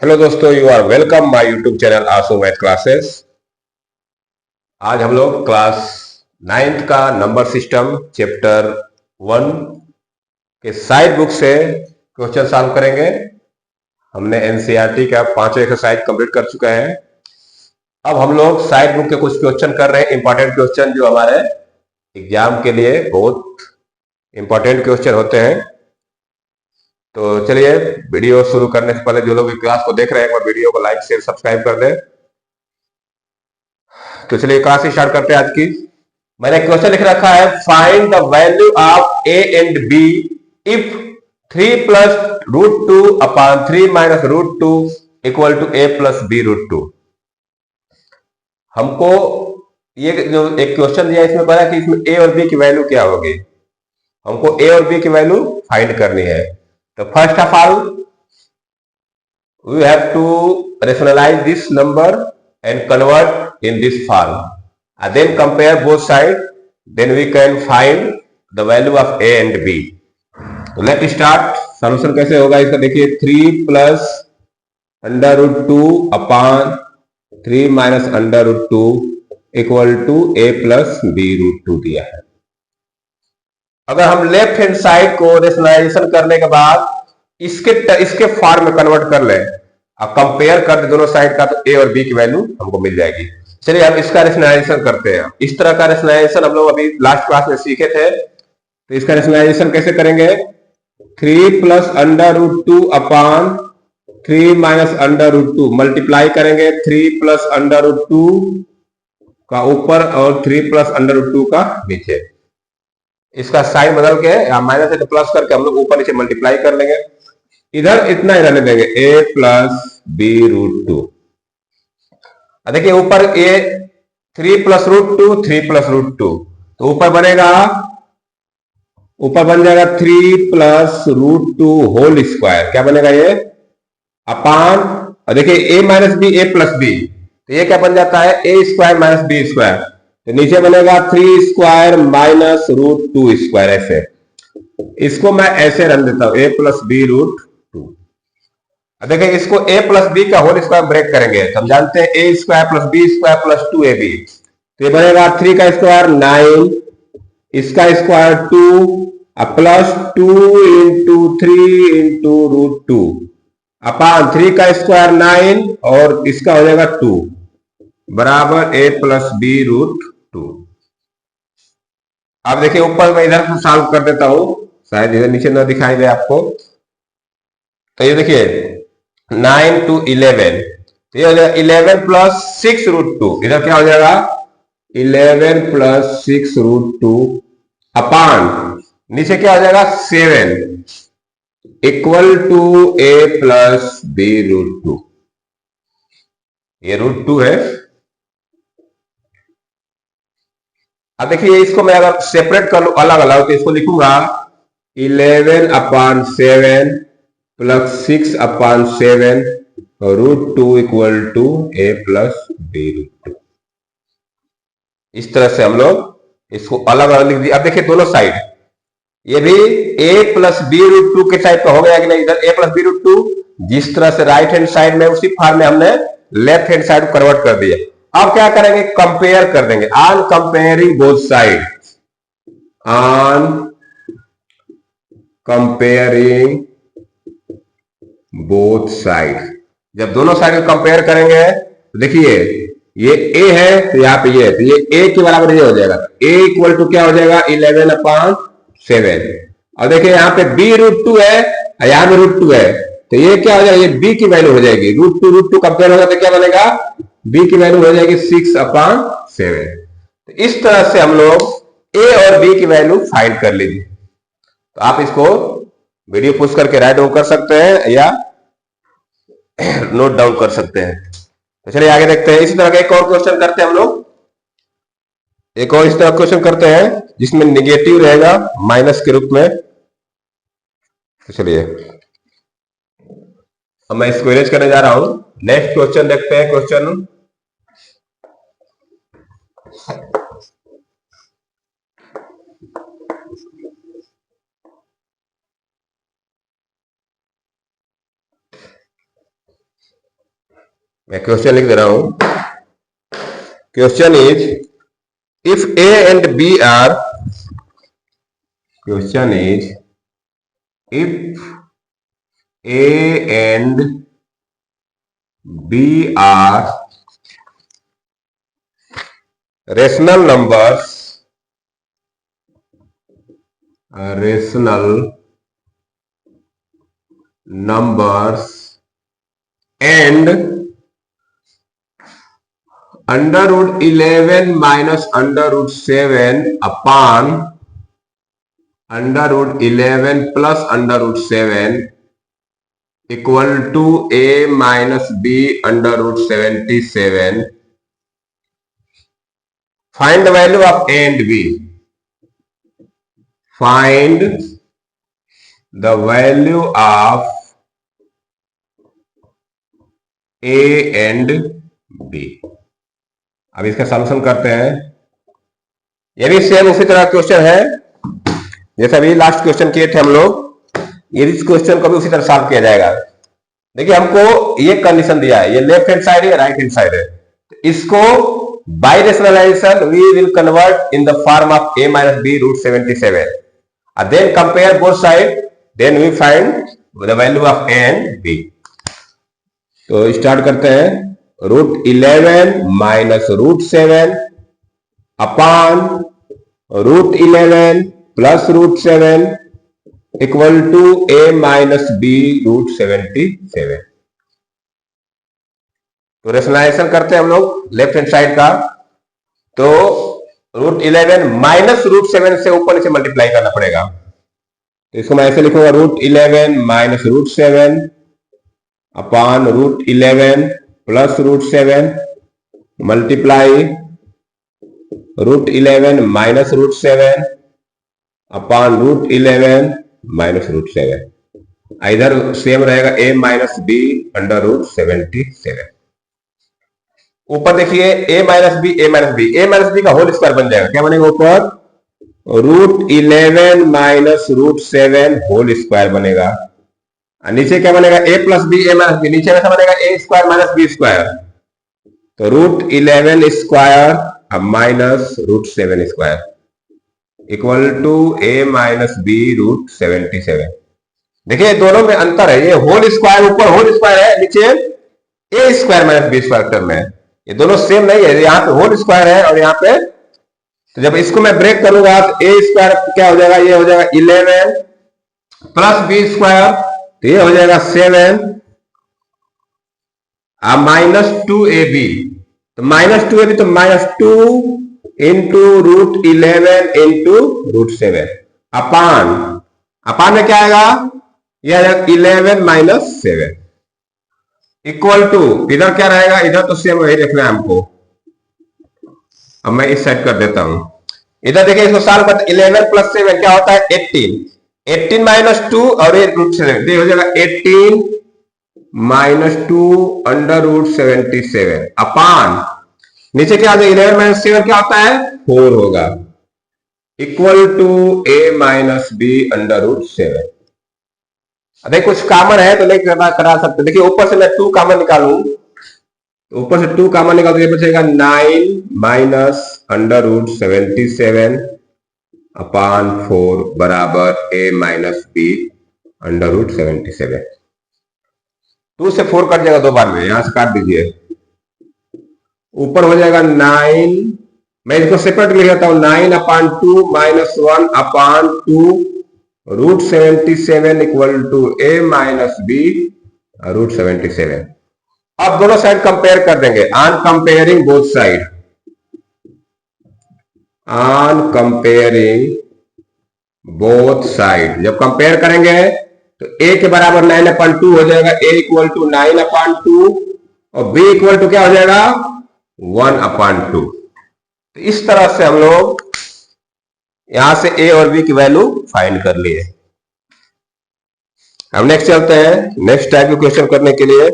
Hello दोस्तों, you are welcome my YouTube channel आसू math classes. आज हम लोग क्लास 9th का नंबर सिस्टम चैप्टर 1 के साइड बुक से क्वेश्चन सॉल्व करेंगे। हमने एनसीईआरटी का 5 एक्सरसाइज कंप्लीट कर चुका है। अब हम लोग साइड बुक के कुछ क्वेश्चन कर रहे हैं, इंपॉर्टेंट क्वेश्चन जो हमारे एग्जाम के लिए बहुत इंपॉर्टेंट क्वेश्चन होते हैं। तो चलिए, वीडियो शुरू करने से पहले जो लोग क्लास को देख रहे हैं वो वीडियो को लाइक शेयर सब्सक्राइब कर दें। तो चलिए क्लास स्टार्ट करते हैं आज की। मैंने क्वेश्चन लिख रखा है, find the value of a and b if 3 plus root two upon 3 minus root two equal to a plus B root two. हमको ये जो एक क्वेश्चन दिया इसमें पता है कि इसमें ए और बी की वैल्यू क्या होगी। हमको ए और बी की वैल्यू फाइंड करनी है। तो first of all we have to rationalize this number and convert in this form and then compare both sides, then we can find the value of a and b. तो let start. Solution कैसे होगा इसका देखिए, 3 plus under root two upon 3 minus under root two equal to a plus B root two दिया है। अगर हम left hand side को रेशनलाइजेशन करने के बाद इसके फॉर्म में कन्वर्ट कर लें और कंपेयर कर दे दोनों साइड का, तो ए और बी की वैल्यू हमको मिल जाएगी। चलिए हम इसका रेशनलाइजेशन करते हैं। इस तरह का रेशनलाइजेशन हम लोग अभी लास्ट क्लास में सीखे थे। तो इसका रेशनलाइजेशन कैसे करेंगे, 3 plus under root two upon 3 minus under root two multiply करेंगे 3 प्लस अंडर रूट टू का ऊपर और 3 प्लस अंडर रूट टू का नीचे। इसका साइन बदल के या माइनस से प्लस करके हम लोग ऊपर नीचे मल्टीप्लाई कर लेंगे। इधर इतना ही रहने देंगे, a plus B root two. देखिए ऊपर a 3 plus root two 3 plus root two, तो ऊपर बन जाएगा 3 plus root two whole square. क्या बनेगा ये, अपान, और देखिए a minus b a plus b, तो ये क्या बन जाता है, a square minus b square. तो नीचे बनेगा 3 square minus root two square. ऐसे इसको मैं ऐसे रन देता हूं, ए प्लस बी रूट टू। देखिए इसको ए प्लस बी का होल स्क्वायर ब्रेक करेंगे तो हम जानते हैं A square plus B square plus two A B. तो ये बनेगा 3 का स्क्वायर 9, इसका square 2 plus 2 into 3 into root two upon 3 का स्क्वायर 9 और इसका हो जाएगा 2 बराबर ए प्लस बी रूट टू। अब देखिए ऊपर मैं इधर सॉल्व कर देता हूं, शायद इधर नीचे ना दिखाई दे आपको। तो ये देखिए 9 टू 11, तो ये हो जाएगा 11 प्लस 6 रूट टू। इधर क्या हो जाएगा 11 प्लस 6 रूट टू अपान नीचे क्या हो जाएगा 7 equal to a plus B root two. ये रूट टू है। अब देखिए इसको मैं अगर सेपरेट कर लू अलग अलग, तो इसको लिखूंगा 11 upon 7 plus 6 upon 7 root two equal to a plus B root two. इस तरह से हम लोग इसको अलग अलग लिख दिया। अब देखिए दोनों साइड, ये भी ए प्लस बी रूट टू के टाइप का हो गया कि नहीं। इधर ए प्लस बी रूट टू जिस तरह से राइट हैंड साइड में, उसी फॉर्म में हमने लेफ्ट हैंड साइड को कन्वर्ट कर दिया। अब क्या करेंगे, कंपेयर कर देंगे। On comparing both side, on comparing both side, जब दोनों साइड को कंपेयर करेंगे तो देखिए ये ए है तो यहाँ पे ये है, तो ये ए के बराबर ये हो जाएगा। ए इक्वल टू क्या हो जाएगा 11 अपान 7। और देखिए यहाँ पे बी रूट टू है, यहाँ पे रूट टू है, तो ये क्या हो जाएगा, ये बी की वैल्यू हो जाएगी। रूट टू कंपेयर होगा तो क्या बनेगा, बी की वैल्यू हो जाएगी 6 अपान 7। तो इस तरह से हम लोग ए और बी की वैल्यू फाइंड कर लीजिए। तो आप इसको वीडियो पुश करके राइट डाउन कर सकते हैं या नोट डाउन कर सकते हैं। तो चलिए आगे देखते हैं। इसी तरह का एक और क्वेश्चन करते हैं हम लोग। एक और इस तरह क्वेश्चन करते हैं जिसमें निगेटिव रहेगा माइनस के रूप में। तो चलिए अब मैं इसको इरेज करने जा रहा हूं। नेक्स्ट क्वेश्चन देखते हैं। क्वेश्चन मैं क्वेश्चन लिख दे रहा हूं। Question is if a and b are, question is if a and b are rational numbers, and under root 11 minus under root 7 upon under root 11 plus under root 7 equal to a minus b under root 77. Find the value of a and b. Find the value of a and b. अब इसका solution करते हैं। ये भी same उसी तरह question है जैसे अभी लास्ट क्वेश्चन किए थे हम लोग। ये इस क्वेश्चन को भी उसी तरह सॉल्व किया जाएगा। देखिए हमको ये कंडीशन दिया है, ये लेफ्ट हैंड साइड है, राइट हैंड साइड है। इसको by rationalisation we will convert in the form of a minus b root 77 and then compare both side, then we find the value of a and b. तो start करते हैं। Root 11 minus root 7 upon root 11 plus root 7 equal to a minus b root 77। तो rationalisation करते हैं हम लोग left hand side का। तो रूट 11 माइनस रूट 7 से ऊपर नीचे मल्टीप्लाई करना पड़ेगा। तो इसको मैं ऐसे लिखूंगा, root 11 minus root 7 upon root 11 plus root 7 multiply root 11 minus root 7 upon root 11 minus root 7। इधर सेम रहेगा a minus b under root 77। ऊपर देखिए a minus b, a minus b, a minus b का होल स्क्वायर बन जाएगा। क्या बनेगा ऊपर? Root 11 minus root 7 whole square बनेगा। नीचे क्या बनेगा? a plus b, a minus b. नीचे कैसा बनेगा? a square minus b square. तो रूट 11 स्क्वायर अब minus root 7 square equal to a minus b root 77। देखिए दोनों में अंतर है। ये होल स्क्वायर ऊपर होल स्क्वायर है, नीचे a square minus b square term है। ये दोनों सेम नहीं है। यहाँ पे होल स्क्वायर है और यहाँ पे, तो जब इसको मैं ब्रेक करूंगा तो a स्क्वायर क्या हो जाएगा? ये हो जाएगा 11 प्लस b स्क्वायर, तो ये हो जाएगा 7 माइनस 2ab। तो माइनस 2ab तो minus 2 into root 11 into root 7 upon में क्या आएगा? यह आ जाएगा 11 माइनस 7 इक्वल टू, इधर क्या रहेगा? इधर तो सेम वही रखना है हमको। अब मैं इस साइड कर देता हूं। इधर देखिए इसको सॉल्व करते, 11 प्लस 7 क्या होता है? 18 माइनस 2 और ये रूट 7, हो जाएगा 18 माइनस 2 अंडर रूट 77 अपान नीचे क्या आ जाएगा? 11 माइनस 7 क्या होता है? 4 होगा equal to a minus b under root 7। अरे कुछ कॉमन है तो नहीं करा सकते। देखिए ऊपर से मैं 2 कॉमन निकालू, तो ऊपर से 2 कॉमन निकाल तो ये बचेगा 9 माइनस अंडर रूट 77 अपान 4 बराबर a minus b under root 77। 2 से 4 कट जाएगा 2 बार में, यहां से काट दीजिए। ऊपर हो जाएगा 9, मैं इसको सेपरेट लिख लेता हूं, 9 upon 2 minus 1 upon 2 root 77 equal to a minus b root 77। अब दोनों साइड कंपेयर कर देंगे। On comparing both side, on comparing both side, जब कंपेयर करेंगे तो a के बराबर 9/2 हो जाएगा, a इक्वल टू 9/2 और b इक्वल टू क्या हो जाएगा? 1/2। तो इस तरह से हम लोग यहां से a और b की वैल्यू फाइंड कर लिए। अब नेक्स्ट चलते हैं नेक्स्ट टाइप के क्वेश्चन करने के लिए।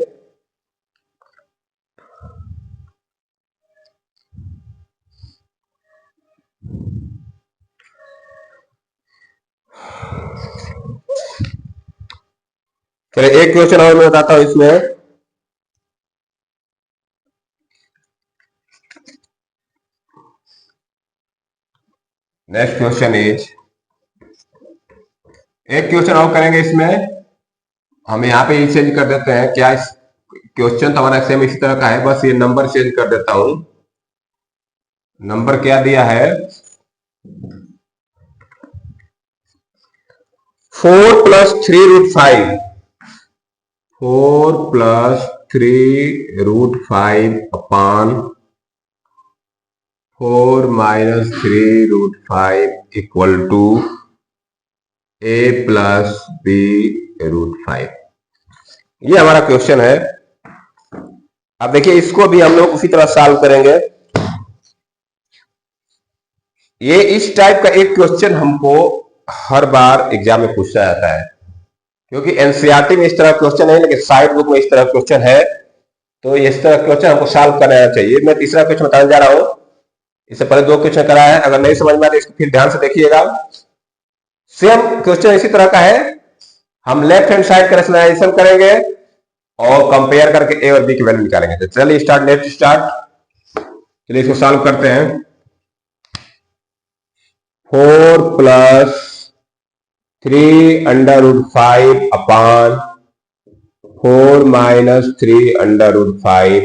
चलिए एक क्वेश्चन और मैं बताता हूं इसमें। नेक्स्ट क्वेश्चन इज, एक क्वेश्चन और करेंगे इसमें, हम यहाँ पे चेंज कर देते हैं। क्या इस क्वेश्चन तो हमारा सेम इसी तरह का है, बस ये नंबर चेंज कर देता हूं। नंबर क्या दिया है, 4 + 3√5, 4 + 3√5 upon 4 - 3√5 equal to a + b√5। ये हमारा क्वेश्चन है। अब देखिए इसको भी हम लोग उसी तरह सॉल्व करेंगे। ये इस टाइप का एक क्वेश्चन हमको हर बार एग्जाम में पूछा जाता है, क्योंकि एनसीईआरटी में इस तरह क्वेश्चन है, लेकिन साइड बुक में इस तरह क्वेश्चन है, तो इस तरह क्वेश्चन हमको सॉल्व करना चाहिए। मैं तीसरा क्वेश्चन बताने जा रहा हूं, इससे पहले 2 क्वेश्चन करा है। अगर नहीं समझ में आए तो इसको फिर ध्यान से देखिएगा। सेम क्वेश्चन इसी तरह का है। हम लेफ्ट हैंड साइड का रैशनलाइजेशन करेंगे और कंपेयर करके ए और बी की वैल्यू निकालेंगे। तो चलिए स्टार्ट, लेट्स स्टार्ट। चलिए इसको सॉल्व करते हैं। 4 + 3√5 upon 4 - 3√5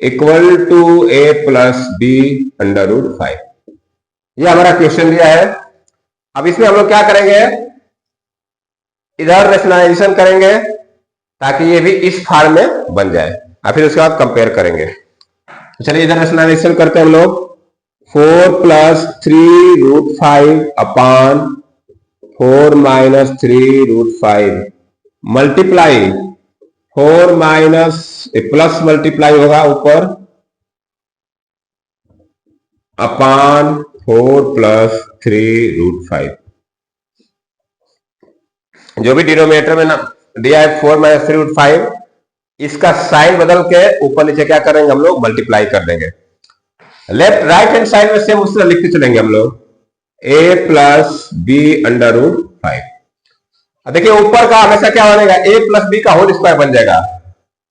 equal to a + b√5। ये हमारा क्वेश्चन दिया है। अब इसमें हम लोग क्या करेंगे, इधर रैशनलाइजेशन करेंगे ताकि ये भी इस फॉर्म में बन जाए, और फिर उसके बाद कंपेयर करेंगे। तो चलिए इधर रैशनलाइजेशन करते हैं हम लोग। 4 + 3√5 अपॉन 4 - 3√5 मल्टीप्लाई 4 प्लस मल्टीप्लाई होगा ऊपर अपॉन 4 + 3√5। जो भी डिनोमिनेटर में ना दिया है 4 - 3√5, इसका साइन बदल के ऊपर नीचे क्या करेंगे हम लोग, मल्टीप्लाई कर देंगे। लेफ्ट राइट हैंड साइड में सेम उस तरह लिखते चलेंगे हम लोग, a + b√5। देखिए ऊपर का हमेशा क्या बनेगा, a + b का होल स्क्वायर बन जाएगा।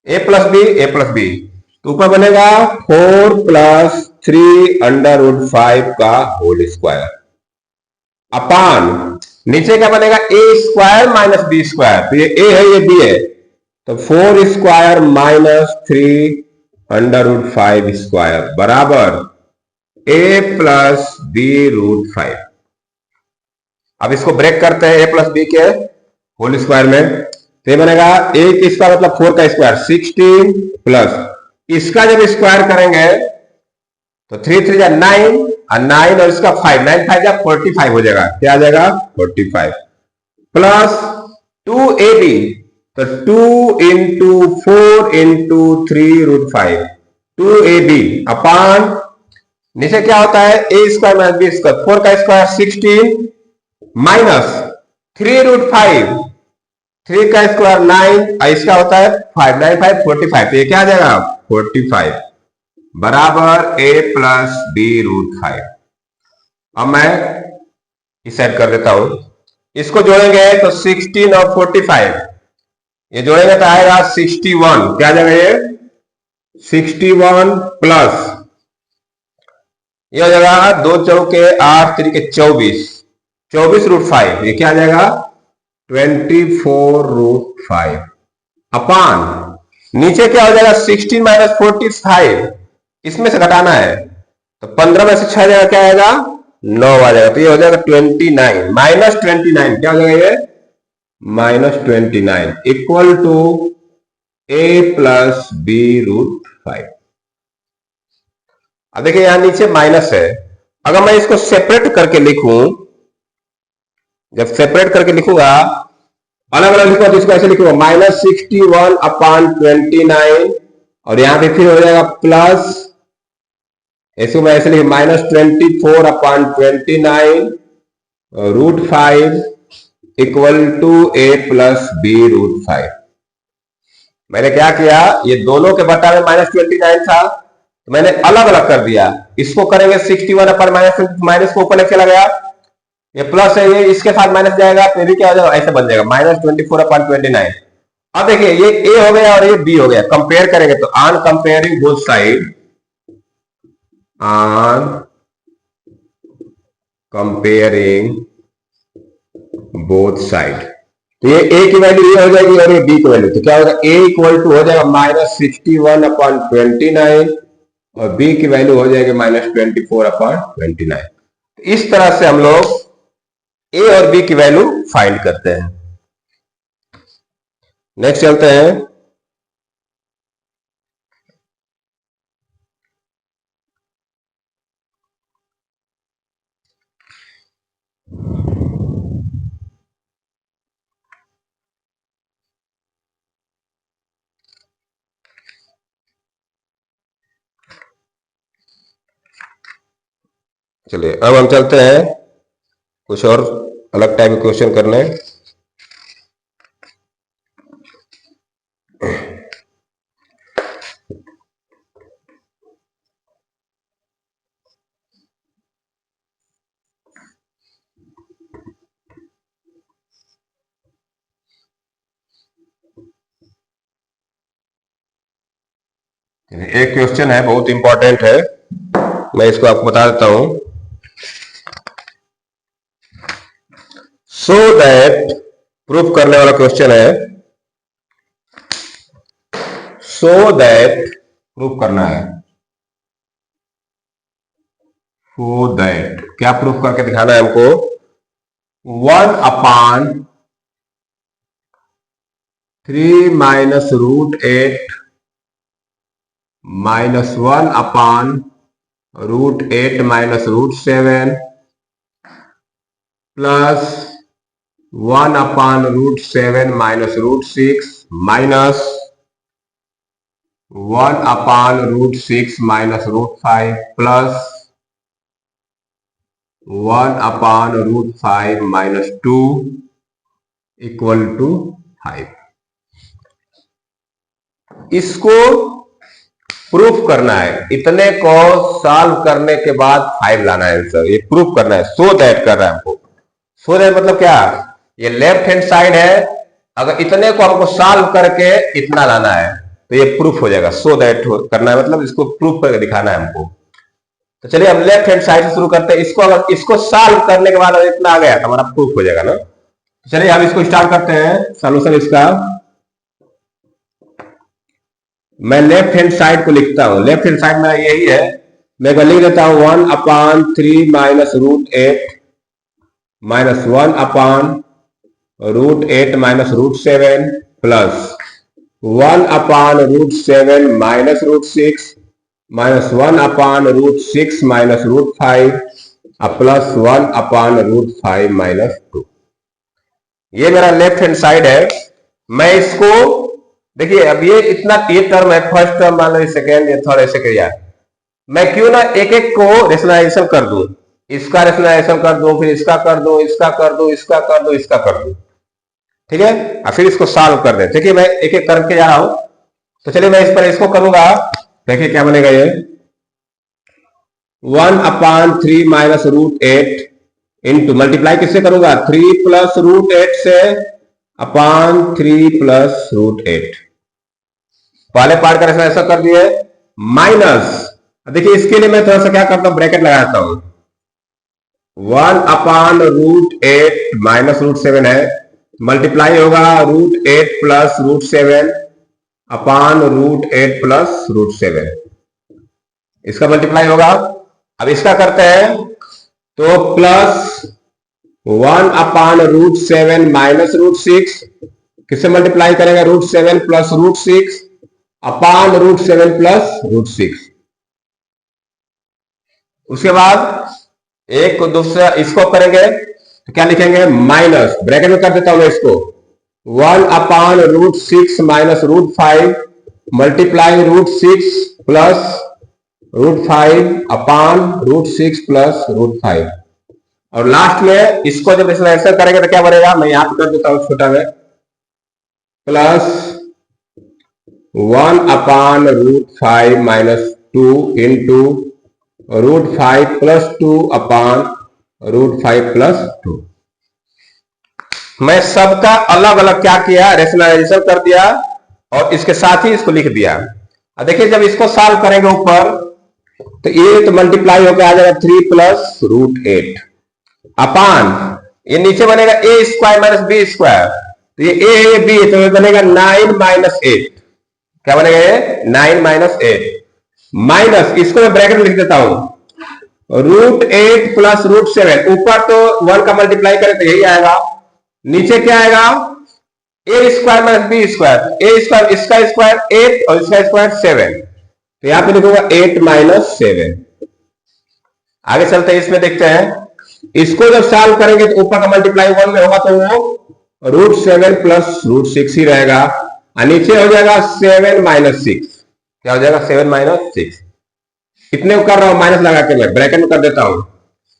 a + b तो ऊपर बनेगा 4 + 3√5 का होल स्क्वायर अपान नीचे क्या बनेगा, a² - b²। तो ये a है, ये b है, तो 4² - 3√5² बराबर a + b√5। अब इसको ब्रेक करते हैं a + b के होल स्क्वायर में, तो ये बनेगा a की स्क्वायर मतलब 4 का स्क्वायर 16 प्लस इसका जब स्क्वायर करेंगे तो 3 3 9 और 9 और इसका 5, 9 5 जा 45 हो जाएगा। क्या आ जाएगा, 45 प्लस 2ab, तो 2 × 4 × 3√5 2ab अपान नीचे क्या होता है, a² - b², 4 का स्क्वायर 16 माइनस 3√5, 3 का स्क्वायर 9 और इसका होता है 5, 9 5 45। तो ये क्या आ जाएगा, 45 बराबर a + b√5। अब मैं इस साइड कर देता हूं, इसको जोड़ेंगे तो 16 और 45 ये जोड़ेंगे तो आएगा 61। क्या आ जाएगा, ये 61 प्लस ये हो जाएगा 2 चौके 8 3 के 24, 24√5 ये क्या आ जाएगा, 24√5 अपान नीचे क्या हो जाएगा, 16 - 45 इसमें से घटाना है, तो 15 में से 6 जाएगा, क्या आएगा 9 आ जाएगा। तो ये हो जाएगा 29 - 29 क्या हो जाएगा, ये -29 इक्वल टू a + b√5। अब देखिए यहां नीचे माइनस है, अगर मैं इसको सेपरेट करके लिखूं, जब सेपरेट करके लिखूंगा अलग अलग लिखूंगा तो इसको ऐसे लिखूंगा -61/29 और यहां पे फिर हो जाएगा प्लस, इसको मैं ऐसे लिख -24/29√5 इक्वल टू a + b√5। मैंने क्या किया, ये दोनों के बटा में -29 था तो मैंने अलग अलग कर दिया। इसको करेंगे 61/- माइनस को ऊपर लेके चला गया, ये प्लस है, ये इसके साथ माइनस जाएगा तो भी क्या हो जाएगा, ऐसे बन जाएगा -24/29। अब देखिए ये a हो गया और ये b हो गया, कंपेयर करेंगे तो on comparing both side, on comparing both side. तो ये a की वैल्यू ये हो जाएगी और ये b की वैल्यू, तो क्या होगा, a इक्वल टू हो जाएगा -61/29 और b की वैल्यू हो जाएगी -24/29। इस तरह से हम लोग a और b की वैल्यू फाइंड करते हैं। नेक्स्ट चलते हैं। चलिए अब हम चलते हैं कुछ और अलग टाइप के क्वेश्चन करने। एक क्वेश्चन है बहुत इंपॉर्टेंट है, मैं इसको आपको बता देता हूं। सो दैट, प्रूफ करने वाला क्वेश्चन है। सो दैट प्रूफ करना है। सो दैट क्या प्रूफ करके दिखाना है हमको, 1/3 - √8 -1/√8 -√7 plus 1/√7 -√6 minus 1/√6 -√5 plus 1/√5 -2 equal to 5। इसको प्रूफ करना है, इतने को सॉल्व करने के बाद 5 लाना है आंसर, ये प्रूफ करना है। सो दैट कर रहा है हमको। सो दैट मतलब क्या, ये लेफ्ट हैंड साइड है, अगर इतने को हमको सॉल्व करके इतना लाना है तो ये प्रूफ हो जाएगा। सो दैट करना है मतलब इसको प्रूफ करके दिखाना है हमको। तो चलिए हम लेफ्ट हैंड साइड से शुरू करते हैं। इसको अगर इसको सॉल्व करने के बाद अगर इतना आ गया तो हमारा प्रूफ हो जाएगा ना। चलिए हम इसको स्टार्ट करते हैं सॉल्यूशन इसका। मैं लेफ्ट हैंड साइड को लिखता हूं, लेफ्ट हैंड साइड मेरा यही है, मैं लिख देता हूं 1/3 - √8 -1/√8 -√7 प्लस 1/√7 -√6 -1/√6 -√5 प्लस 1/√5 -2। ये मेरा लेफ्ट हैंड साइड है। मैं इसको देखिए, अब ये इतना ये टर्म है, फर्स्ट टर्म मान लो, सेकेंड या थर्ड ऐसे किया, मैं क्यों ना एक एक को रेशनलाइजेशन कर दूं, इसका रेशनलाइजेशन कर दो, फिर इसका कर दो, इसका कर दो, इसका कर दो, इसका कर दो, ठीक है, और फिर इसको सॉल्व कर दे। देखिए मैं एक एक करके जा रहा हूं। तो चलिए मैं इस पर इसको करूंगा, देखिए क्या बनेगा ये 1/3 - √8 इंटू मल्टीप्लाई किससे करूंगा, 3 + √8 से अपान 3 + √8। पहले पार्ट का रेशनलाइजेशन कर दिए, माइनस, देखिए इसके लिए मैं थोड़ा सा क्या करता हूं, ब्रैकेट लगाता हूं, 1/√8 -√7 है, मल्टीप्लाई होगा √8 + √7 अपान √8 + √7, इसका मल्टीप्लाई होगा। अब इसका करते हैं तो प्लस 1/√7 -√6 किससे मल्टीप्लाई करेंगे, √7 + √6 अपान √7 + √6। उसके बाद एक को दूसरा इसको करेंगे तो क्या लिखेंगे, माइनस, ब्रैकेट में कर देता हूं मैं इसको, 1/√6 -√5 मल्टीप्लाई √6 प्लस √5 अपान √6 + √5। और लास्ट में इसको जब रेशनलाइजेशन करेंगे तो क्या बनेगा, मैं यहां पर कर देता हूं छोटा में, प्लस 1/√5 - 2 इंटू √5 + 2 अपान √5 + 2। मैं सबका अलग अलग क्या किया, रेशनलाइजेशन कर दिया और इसके साथ ही इसको लिख दिया। अब देखिए जब इसको सॉल्व करेंगे ऊपर तो ये तो मल्टीप्लाई होकर आ जाएगा 3 + √8, अपान ये नीचे बनेगा ए स्क्वायर माइनस बी स्क्वायर, तो ये ए है ये बी है, तो ये बनेगा 9 माइनस 8। क्या बनेगा ये 9 माइनस 8 माइनस, इसको मैं ब्रैकेट में लिख देता हूं, √8 प्लस √7। ऊपर तो 1 का मल्टीप्लाई करें तो यही आएगा, नीचे क्या आएगा ए स्क्वायर माइनस बी स्क्वायर, ए स्क्वायर इसका स्क्वायर 8 और इसका स्क्वायर 7, तो यहां पे लिखूंगा 8 माइनस 7। आगे चलते हैं, इसमें देखते हैं, इसको जब सॉल्व करेंगे तो ऊपर का मल्टीप्लाई 1 में होगा तो वो √7 प्लस √6 ही रहेगा, और नीचे हो जाएगा 7 माइनस 6। क्या हो जाएगा 7 माइनस 6। कितने को कर रहा हूं माइनस लगा के, मैं ब्रैकेट में कर देता हूं,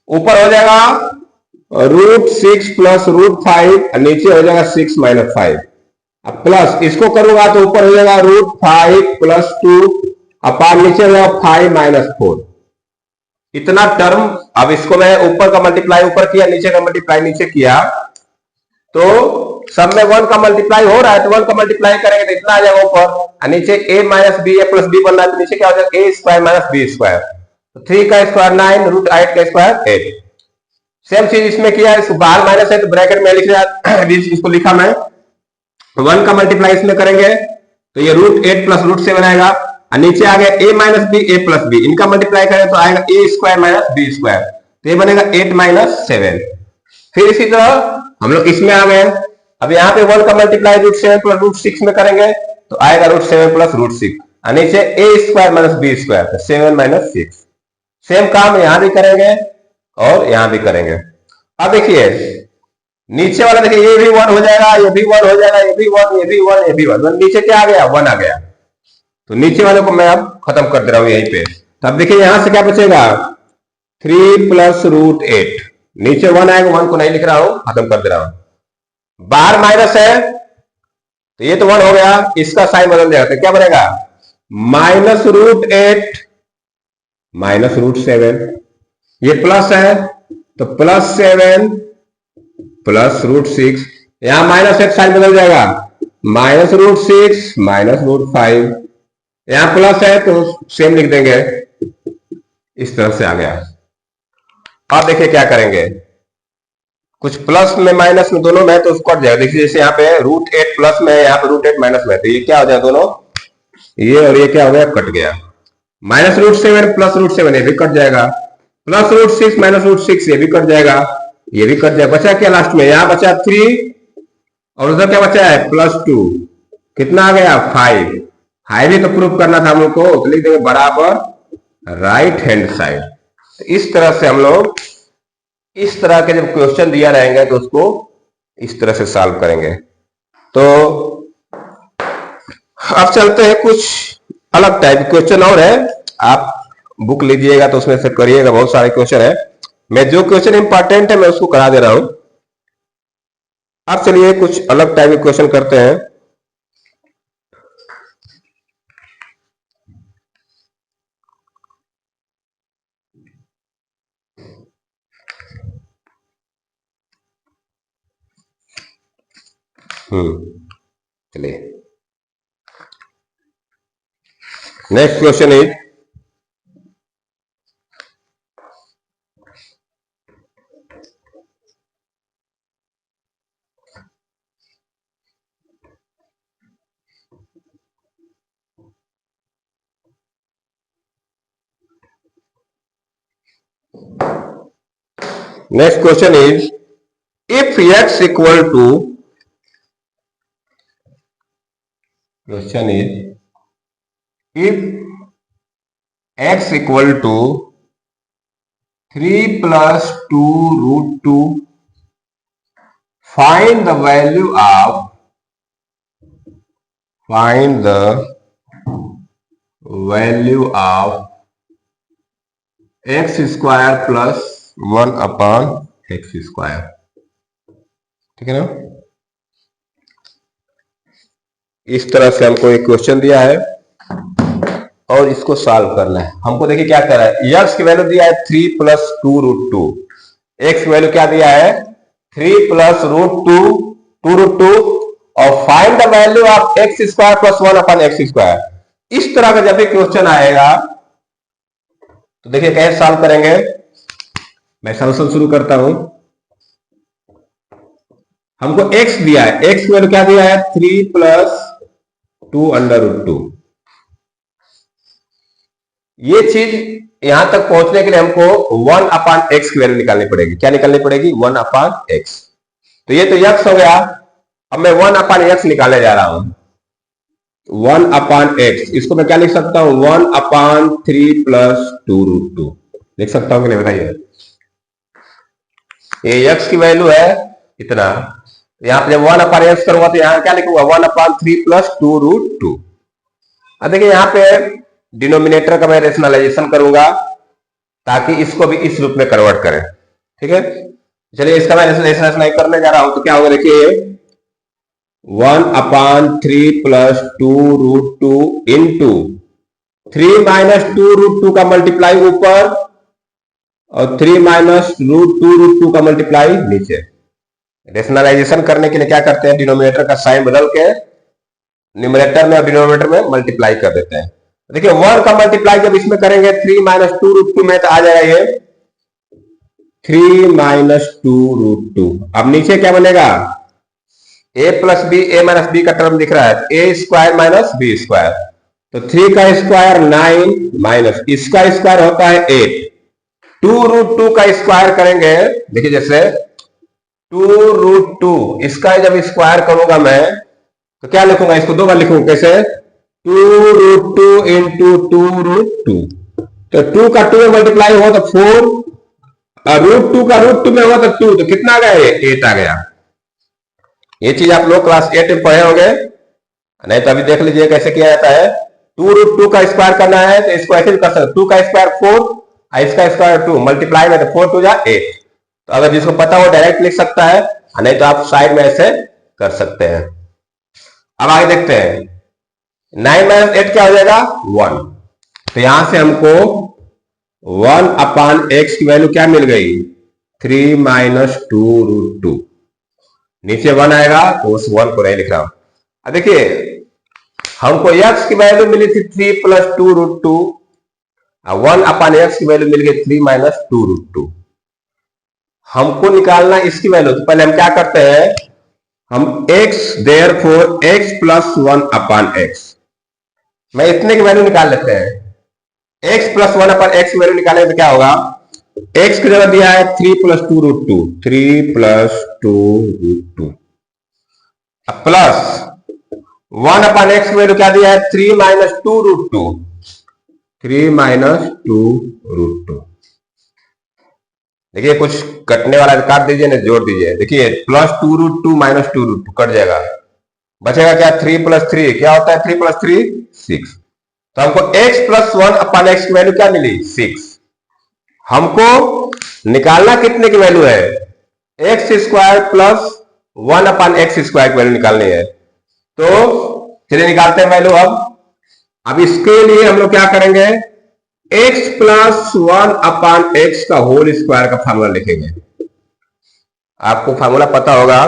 ऊपर हो जाएगा √6 प्लस √5 और नीचे हो जाएगा 6 माइनस 5। अब प्लस इसको करूंगा तो ऊपर हो जाएगा √5 प्लस 2 अपान नीचे हो जाएगा 5 माइनस 4। इतना टर्म, अब इसको मैं ऊपर का मल्टीप्लाई ऊपर किया, नीचे का मल्टीप्लाई नीचे किया, तो सब में 1 का मल्टीप्लाई हो रहा है, तो 1 का मल्टीप्लाई करेंगे तो इतना आ जाएगा ऊपर, और नीचे a minus b plus b बन रहा है, तो नीचे क्या हो जाएगा a square minus b square, तो 3 का स्क्वायर 9 √8 का स्क्वायर 8। सेम चीज इसमें किया, इसको बाहर माइनस है तो ब्रैकेट में लिख दिया, इसको लिखा मैं, 1 का मल्टीप्लाई इसमें करेंगे तो ये √8 प्लस √7 आएगा, और नीचे आ गया a minus b a plus b, इनका मल्टीप्लाई करें तो आएगा a square minus b square, तो ये बनेगा 8 माइनस 7। फिर इसी तरह हम लोग इसमें आ गए, अब यहाँ पे 1 का मल्टीप्लाई √7 प्लस √6 में करेंगे तो आएगा √7 प्लस √6, और नीचे a square minus b square, तो 7 माइनस 6। सेम काम यहां भी करेंगे और यहां भी करेंगे। अब देखिए नीचे वाला, देखिए ये भी 1 हो जाएगा, ये भी 1 हो जाएगा, ये भी 1, ये भी 1, ये भी 1, नीचे क्या आ गया 1 आ गया, तो नीचे वाले को मैं अब खत्म कर दे रहा हूं यहीं पे। तो अब देखिए यहां से क्या बचेगा 3 प्लस √8, नीचे 1 आएगा, 1 को नहीं लिख रहा हूं, खत्म कर दे रहा हूं। बाहर माइनस है तो ये तो 1 हो गया, इसका साइन बदल जाएगा, तो क्या बनेगा माइनस √8 माइनस √7, ये प्लस है तो प्लस 7 प्लस √6, यहां माइनस एक साइन बदल जाएगा, माइनस √6 माइनस √5, यहां प्लस है तो सेम लिख देंगे, इस तरह से आ गया। अब देखिए क्या करेंगे, कुछ प्लस में माइनस में दोनों में तो कट जाएगा। देखिए जैसे यहाँ पे √8 प्लस में है, यहाँ पे √8 माइनस में है, तो ये क्या हो जाएगा दोनों, ये और ये क्या हो गया कट गया, माइनस √7 प्लस √7 ये भी कट जाएगा, प्लस √6 माइनस √6 ये भी कट जाएगा, ये भी कट जाएगा। बचा क्या लास्ट में, यहां बचा 3 और उधर क्या बचा है +2, कितना आ गया 5। 5 भी तो प्रूफ करना था हम लोग को, तो लिख देंगे बराबर राइट हैंड साइड। इस तरह से हम लोग इस तरह के जब क्वेश्चन दिया रहेंगे तो उसको इस तरह से सॉल्व करेंगे। तो अब चलते हैं कुछ अलग टाइप क्वेश्चन और है, आप बुक लीजिएगा तो उसमें से करिएगा, बहुत सारे क्वेश्चन है। मैं जो क्वेश्चन इंपॉर्टेंट है मैं उसको करा दे रहा हूं। अब चलिए कुछ अलग टाइप के क्वेश्चन करते हैं। चलिए next question is if x equal to, question is if x equal to 3 plus 2 √2, find the value of x square plus 1 upon x square। ठीक है ना, इस तरह से हमको एक क्वेश्चन दिया है और इसको सॉल्व करना है हमको। देखिए क्या कर रहा है, x की वैल्यू दिया है 3 प्लस 2 √2, x की वैल्यू क्या दिया है 3 प्लस √2 और find the value of x square plus 1 upon x square. इस तरह का जब भी क्वेश्चन आएगा तो देखिए कैसे सॉल्व करेंगे। मैं सॉल्यूशन शुरू करता हूं। हमको x दिया है, x की वैल्यू क्या दिया है 3 प्लस 2√2। ये चीज यहां तक पहुंचने के लिए हमको 1/x की वैल्यू निकालनी पड़ेगी। क्या निकालनी पड़ेगी? 1/x। तो ये तो x हो गया। अब मैं 1/x निकालने जा रहा हूं। 1/x, इसको मैं क्या लिख सकता हूं? 1/3 प्लस 2√2 लिख सकता हूं कि नहीं बताइए? ये x की वैल्यू है इतना। यहां पे जब 1/x करूंगा तो यहां क्या लिखूंगा? 1/3 प्लस 2√2। अब देखिए यहां पे डिनोमिनेटर का मैं रेशनलाइजेशन करूंगा ताकि इसको भी इस रूप में कन्वर्ट करें। ठीक है, चलिए इसका मैं रेशनलाइजेशन करने जा रहा हूं। तो क्या होगा देखिए, 1/3 प्लस 2√2 इंटू 3 माइनस 2√2 का मल्टीप्लाई ऊपर और 3 माइनस √2 का मल्टीप्लाई नीचे। रेशनलाइजेशन करने के लिए क्या करते हैं? डिनोमिनेटर का साइन बदल के न्यूमरेटर में और डिनोमिनेटर में मल्टीप्लाई कर देते हैं। देखिए 1 का मल्टीप्लाई जब इसमें करेंगे 3 माइनस 2√2 में तो आ जाएगा ये 3 माइनस 2√2। अब नीचे क्या बनेगा? a plus b, a minus b का टर्म दिख रहा है, a square minus b square. तो 3 का स्क्वायर 9 माइनस इसका स्क्वायर होता है 8। 2√2 का स्क्वायर करेंगे, देखिए जैसे 2√2 इसका जब स्क्वायर करूंगा मैं तो क्या लिखूंगा? इसको दो बार लिखूंगा। कैसे? 2√2 इंटू 2√2। तो 2 का 2 में मल्टीप्लाई हुआ तो 4 और √2 का √2 में हुआ तो 2। तो कितना आ गया? ये 8 आ गया। ये चीज आप लोग क्लास 8 में पढ़े होंगे, नहीं तो अभी देख लीजिए कैसे किया जाता है। 2√2 का स्क्वायर करना है तो इसको ऐसे भी कर सकते। 2 का स्क्वायर 4 और इसका स्क्वायर 2 मल्टीप्लाई में तो 4 2 जा 8। तो अगर जिसको पता हो डायरेक्ट लिख सकता है, नहीं तो आप साइड में ऐसे कर सकते हैं। अब आगे देखते हैं, 9 माइनस 8 क्या हो जाएगा? 1। तो यहां से हमको 1/x की वैल्यू क्या मिल गई? 3 माइनस 2√2। नीचे 1 आएगा तो उस 1 को नहीं लिख रहा हूं। अब देखिए हमको x की वैल्यू मिली थी 3 प्लस 2√2 और 1/x की वैल्यू मिल गई 3 माइनस 2√2। हमको निकालना इसकी वैल्यू। तो पहले हम क्या करते हैं, हम x therefore x plus 1/x, मैं इतने की वैल्यू निकाल लेते हैं। x प्लस 1/x की वैल्यू निकालेंगे तो क्या होगा? x की जगह दिया है 3 प्लस 2√2, 3 प्लस 2√2 प्लस 1/x की वैल्यू क्या दिया है? 3 माइनस 2√2, 3 माइनस 2√2। देखिए कुछ कटने वाला काट दीजिए ना, जोड़ दीजिए। देखिए प्लस 2√2 माइनस 2√2 कट जाएगा, बचेगा क्या? 3 प्लस 3 क्या होता है? 3 प्लस 3 6। तो हमको x प्लस 1/x की वैल्यू क्या मिली? 6। हमको निकालना कितने की वैल्यू है? x square plus 1/x square की वैल्यू निकालनी है। तो चलिए निकालते हैं वैल्यू। अब इसके लिए हम लोग क्या करेंगे? x प्लस 1/x का होल स्क्वायर का फार्मूला लिखेंगे। आपको फार्मूला पता होगा,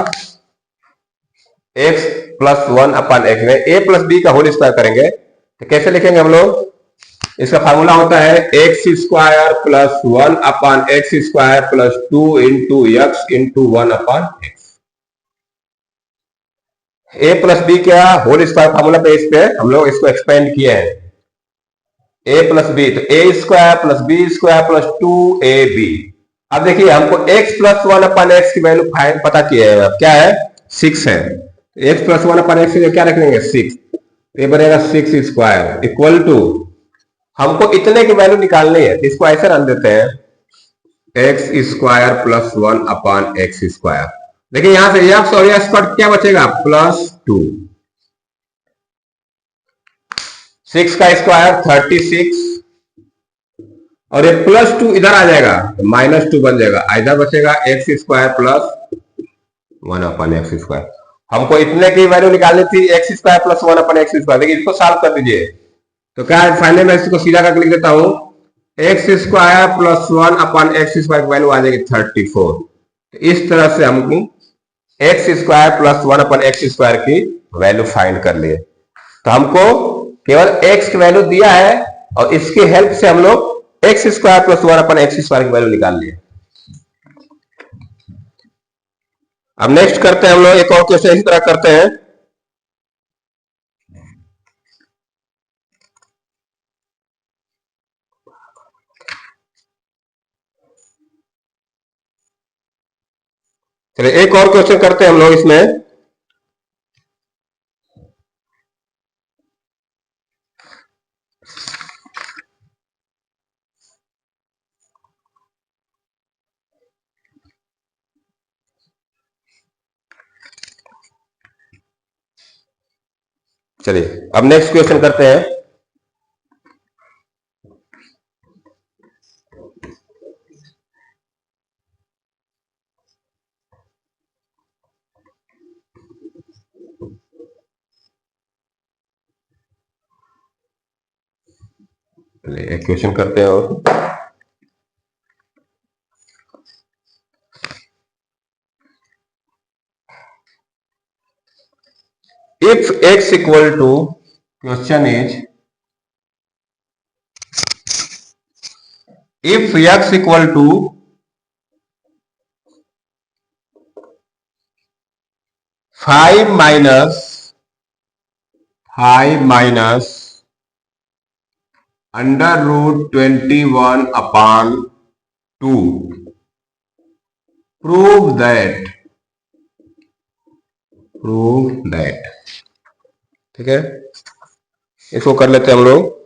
x प्लस 1/x में a प्लस b का होल स्क्वायर करेंगे तो कैसे लिखेंगे हम लोग? इसका फार्मूला होता है x square plus 1/x square plus 2 into x into 1/x। a plus b क्या होल स्क्वायर फार्मूला बेस पे हम लोग इसको एक्सपेंड किए हैं। a प्लस बी, तो a square plus b square plus 2ab। अब देखिए हमको x प्लस 1/x की वैल्यू पता किया है, क्या है? 6 है। x प्लस 1/x की क्या रखेंगे? 6। ये बनेगा 6 स्क्वायर इक्वल टू, हमको इतने की वैल्यू निकालनी है। इसको ऐसे रन देते हैं, x square plus 1/x square. देखिए यहां से x और x कट क्या बचेगा? प्लस 2। 6 का स्क्वायर 36 और ये प्लस 2 इधर आ जाएगा तो माइनस 2 बन जाएगा। इधर बचेगा x square plus 1/x square. हमको इतने की वैल्यू निकालनी थी, x square plus 1/x square. देखिए इसको सॉल्व कर दीजिए तो क्या है? फाइनली मैं इसको सीधा करके लिख देता हूं, x square plus 1/x square की वैल्यू आ जाएगी 34। तो इस तरह से हमको x square plus 1/x square की वैल्यू फाइंड कर लिए। तो हमको केवल x की वैल्यू दिया है और इसकी हेल्प से हम लोग x square plus 1/x square की वैल्यू निकाल लिए। अब नेक्स्ट करते हैं हम लोग, एक और क्वेश्चन इसी तरह करते हैं। चलिए एक और क्वेश्चन करते हैं हम लोग इसमें। चलिए अब नेक्स्ट क्वेश्चन करते हैं। चलिए एक क्वेश्चन करते हैं और if x equal to, question is if x equal to 5 minus under root 21 upon 2, prove that, ठीक है, इसको कर लेते हैं हम लोग।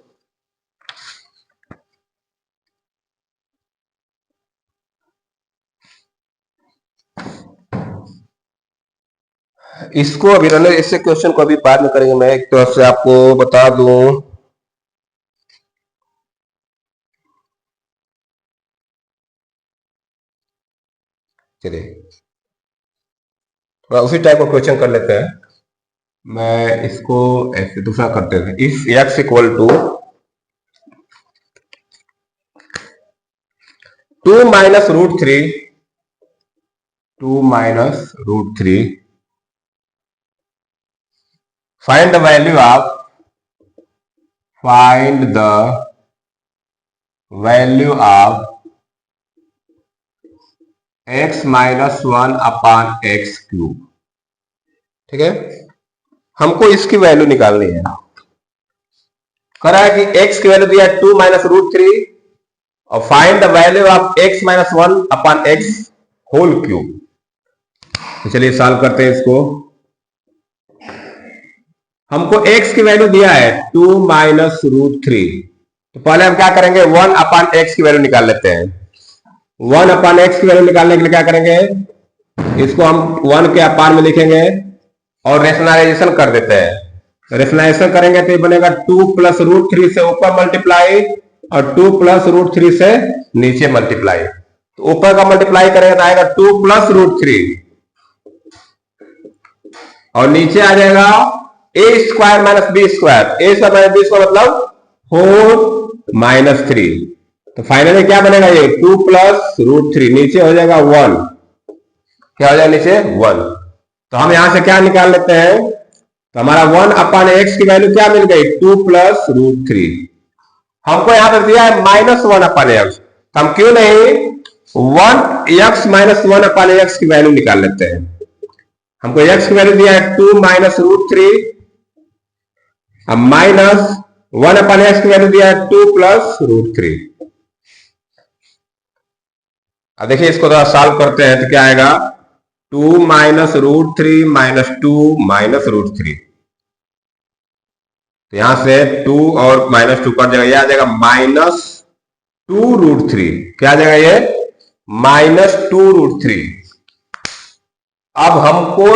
इसको अभी रहने, इससे क्वेश्चन को अभी बाद में करेंगे। मैं एक तरह से आपको बता दूं, चलिए थोड़ा उसी टाइप का क्वेश्चन कर लेते हैं। मैं इसको ऐसे दूसरा करते हैं। If x equal to 2 minus root 3, find the value of x minus 1 upon x cube, ठीक है। हमको इसकी वैल्यू निकालनी है। करा है कि x की वैल्यू दिया 2 minus root 3 और find the value of x minus 1 upon x whole cube. तो चलिए सॉल्व करते हैं इसको। हमको x की वैल्यू दिया है 2 minus root 3, तो पहले हम क्या करेंगे, 1 upon x की वैल्यू निकाल लेते हैं। 1 upon x की वैल्यू निकालने के लिए क्या करेंगे, इसको हम 1 के अपान में लिखेंगे और रेशनलाइजेशन कर देते हैं। रेशनलाइजेशन करेंगे तो ये बनेगा 2 plus root 3 से ऊपर मल्टीप्लाई और 2 plus root 3 से नीचे मल्टीप्लाई। तो ऊपर का मल्टीप्लाई करेंगे तो आएगा 2 plus root 3 और नीचे आ जाएगा a square minus b square. a square minus b square मतलब 4 minus 3। तो फाइनली क्या बनेगा, ये 2 plus root 3, नीचे हो जाएगा 1। क्या हो जाएगा नीचे 1। तो हम यहां से क्या निकाल लेते हैं, तो हमारा 1 upon x की वैल्यू क्या मिल गई, 2 plus root 3। हमको यहां पर दिया है -1 upon x, तो हम क्यों नहीं x minus 1 upon x की वैल्यू निकाल लेते हैं। हमको x की वैल्यू दिया है 2 minus root 3, अब -1 upon x की वैल्यू दिया है 2 plus root 3। अब देखिए इसको थोड़ा सॉल्व करते हैं तो क्या आएगा, 2 minus root 3 minus 2 minus root 3। तो यहां से 2 और -2 कट जाएगा, यह आ जाएगा -2 root 3। क्या आ जाएगा ये, -2 root 3। अब हमको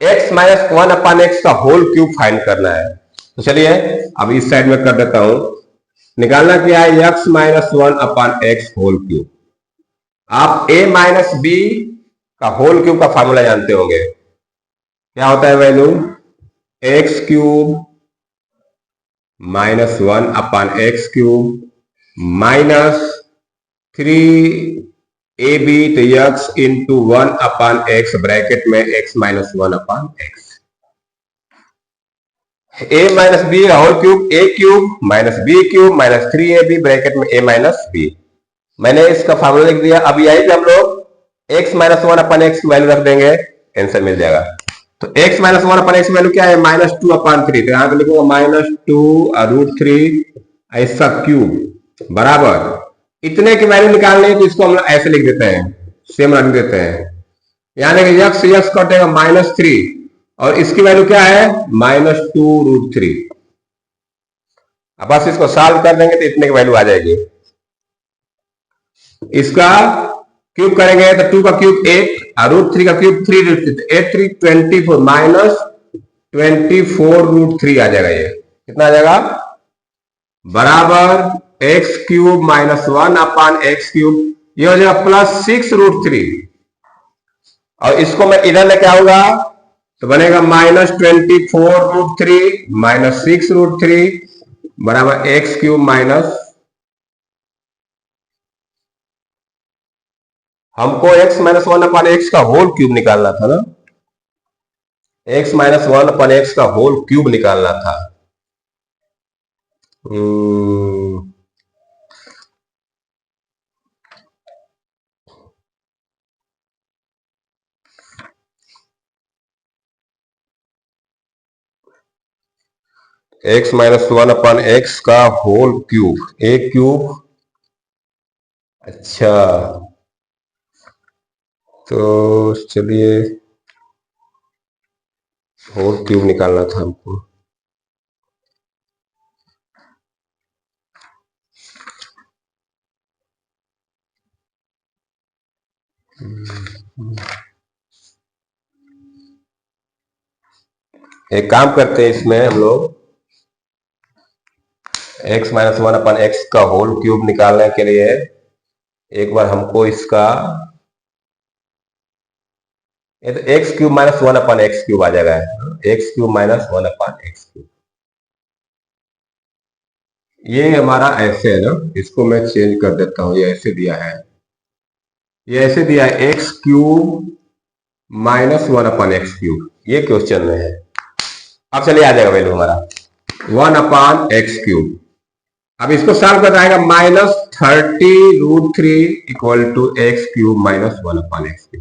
x minus 1 upon x का होल क्यूब फाइंड करना है। तो चलिए अब इस साइड में कर देता हूं। निकालना क्या है, x minus 1 upon x whole क्यूब। आप a minus b का होल क्यूब का फार्मूला जानते होंगे, क्या होता है value, x cube -1 upon x cube minus 3ab तो x into 1 upon x bracket में x minus 1 upon x। a minus b whole cube, a cube minus b cube minus 3ab bracket में a minus b. मैंने इसका formula लिख दिया। अब यही पे हम लोग x minus 1 upon x की वैल्यू रख देंगे। आंसर मिल जाएगा। तो x माइनस वन अपन एक्स वैल्यू क्या है, -2/3। तो यहां पे लिखूंगा -2√3 इसका क्यूब बराबर इतने की वैल्यू निकालनी है, तो इसको हम ऐसे लिख देते हैं, सेम रख देते हैं। यानी कि यक्स यक्स कटेगा -3 और इसकी वैल्यू क्या है -2√3। अब बस इसको सॉल्व कर देंगे तो इतने की वैल्यू आ जाएगी। इसका क्यूब करेंगे तो 2 का क्यूब 8 और √3 का क्यूब 3√3, 8 3 24 -24√3 आ जाएगा। ये कितना आ जाएगा बराबर एक्स क्यूब -1/x3, ये हो जाएगा +6√3। और इसको मैं इधर लेके आऊंगा तो बनेगा -24√3 -6√3 बराबर एक्स क्यूब माइनस, हमको x माइनस 1/x का होल क्यूब निकालना था ना, x माइनस 1/x का होल क्यूब निकालना था। x माइनस 1/x का होल क्यूब, एक क्यूब। अच्छा तो चलिए होल क्यूब निकालना था हमको। एक काम करते हैं, इसमें हम लोग x माइनस 1/x का होल क्यूब निकालने के लिए एक बार हमको इसका, ये तो एक्स क्यूब माइनस 1/x3 आ जाएगा, एक्स क्यूब माइनस 1/x3। ये हमारा ऐसे है ना, इसको मैं चेंज कर देता हूं, ये ऐसे दिया है, ये ऐसे दिया है एक्स क्यूब माइनस 1/x3, ये क्वेश्चन में है। अब चलिए आ जाएगा वैल्यू हमारा 1/x3। अब इसको सॉल्व कर आएगा -30√3 = एक्स क्यूब माइनस 1/x3।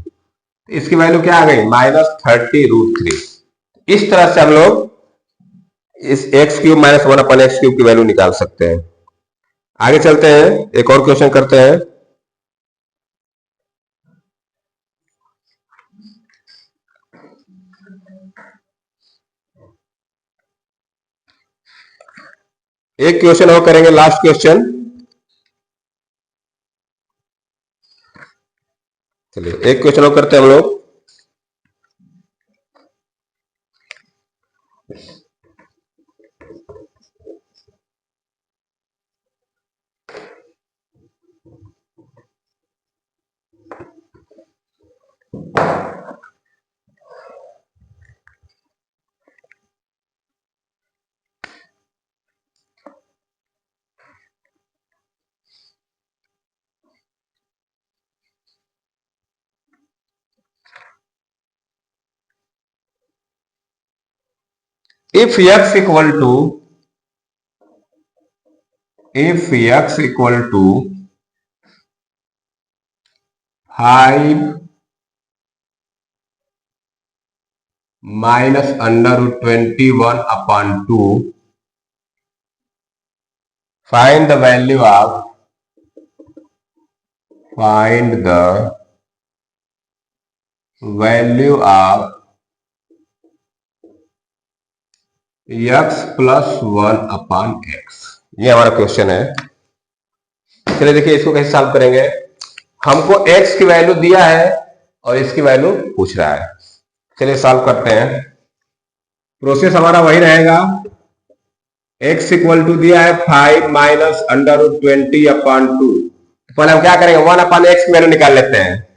इसकी वैल्यू क्या आ गई -30√3। इस तरह से हम लोग इस एक्स क्यूब माइनस 1/x3 की वैल्यू निकाल सकते हैं। आगे चलते हैं, एक और क्वेश्चन करते हैं। एक क्वेश्चन और करेंगे, लास्ट क्वेश्चन। चलिए एक क्वेश्चन और करते हैं हम लोग। If x equal to 5 minus √21/2, find the value of x + 1/x। ये हमारा क्वेश्चन है। चलिए देखिए इसको कैसे सॉल्व करेंगे। हमको x की वैल्यू दिया है और इसकी वैल्यू पूछ रहा है। चलिए सॉल्व करते हैं। प्रोसेस हमारा वही रहेगा, x इक्वल टू दिया है 5 माइनस √20/2। पहले हम क्या करेंगे 1/x की वैल्यू निकाल लेते हैं।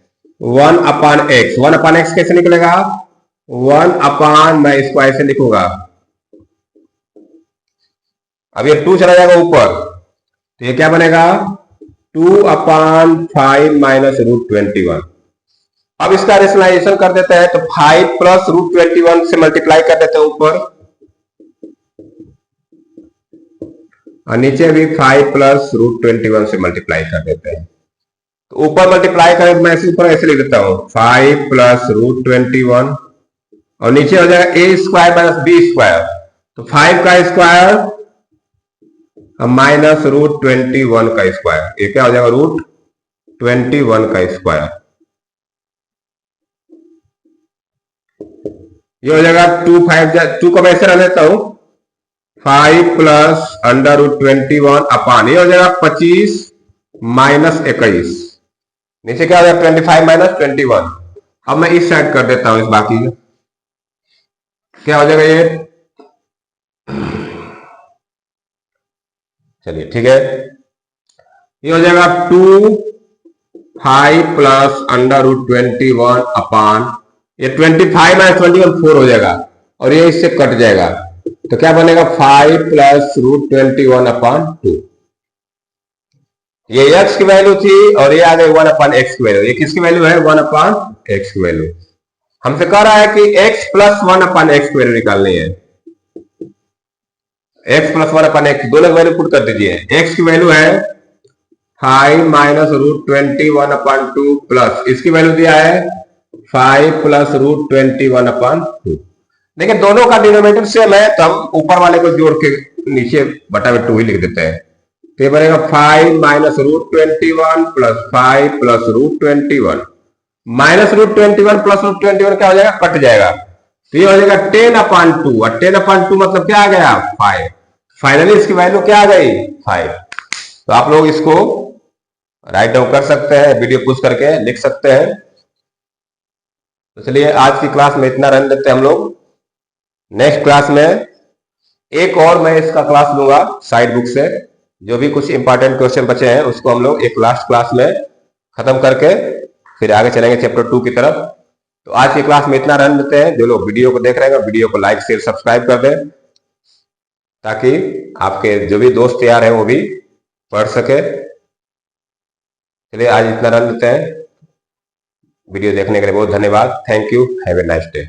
1/x कैसे निकलेगा, 1/, मैं इसको ऐसे लिखूंगा, अब ये 2 चला जाएगा ऊपर, तो ये क्या बनेगा 2/5 माइनस √21। अब इसका रेशनलाइजेशन कर देते हैं, तो 5 प्लस √21 से मल्टीप्लाई कर देते हैं ऊपर, और नीचे भी 5 प्लस √21 से मल्टीप्लाई कर देते हैं। तो ऊपर मल्टीप्लाई करें तो मैं ऐसे ऊपर ऐसे लिख देता हूं 5 प्लस रूट 21 और नीचे हो जाएगा ए स्क्वायर माइनस बी स्क्वायर। तो 5 का स्क्वायर माइनस रूट 21 का स्क्वायर, ये क्या हो जाएगा रूट 21 का स्क्वायर। ये हो जाएगा 2 को मैं ऐसे रख देता हूं 5 प्लस अंडर रूट 21 अपान, ये हो जाएगा 25 माइनस 21, नीचे क्या हो जाएगा 25 माइनस 21। अब मैं इस साइड कर देता हूं इस बाकी का, क्या हो जाएगा ये, चलिए ठीक है, ये हो जाएगा 2 5 प्लस अंडर रूट 21 अपान, ये 25 माइनस 21 4 हो जाएगा और ये इससे कट जाएगा, तो क्या बनेगा 5 प्लस रूट 21 अपान 2। ये x की वैल्यू थी और ये आ गई 1 अपान एक्स की वैल्यू। ये किसकी वैल्यू है 1 अपान एक्स की वैल्यू। हमसे कह रहा है कि x प्लस 1 अपान एक्स की वैल्यू निकालनी है। x प्लस 1 अपान एक्स दोनों की वैल्यू पुट कर दीजिए। x की वैल्यू है 5 माइनस रूट 21 अपान 2 प्लस इसकी वैल्यू दिया है 5 प्लस रूट 21 अपान 2। देखिए दोनों का डिनोमिनेटर सेम है तो हम ऊपर वाले को जोड़ के नीचे बटा में 2 ही लिख देते हैं। तो ये बनेगा 5 minus root 21 plus 5 plus root 21 minus root 21 plus root 21 क्या हो जाएगा कट जाएगा, तो ये हो जाएगा 10 अपान 2 और 10 अपान 2 मतलब क्या आ गया 5। फाइनली इसकी वैल्यू क्या आ गई 5। तो आप लोग इसको राइट डाउन कर सकते हैं, वीडियो पुश करके लिख सकते हैं। तो चलिए आज की क्लास में इतना रहने देते हैं हम लोग। नेक्स्ट क्लास में एक और मैं इसका क्लास लूंगा साइड बुक से, जो भी कुछ इंपॉर्टेंट क्वेश्चन बचे हैं उसको हम लोग एक लास्ट क्लास में खत्म करके फिर आगे चलेंगे चैप्टर 2 की तरफ। तो आज की क्लास में इतना रहने देते हैं। जो लोग वीडियो को देख रहे हैं वीडियो को लाइक शेयर सब्सक्राइब कर दें ताकि आपके जो भी दोस्त तैयार हैं वो भी पढ़ सके। चलिए आज इतना रहने देते हैं। वीडियो देखने के लिए बहुत धन्यवाद। Thank you, have a nice day.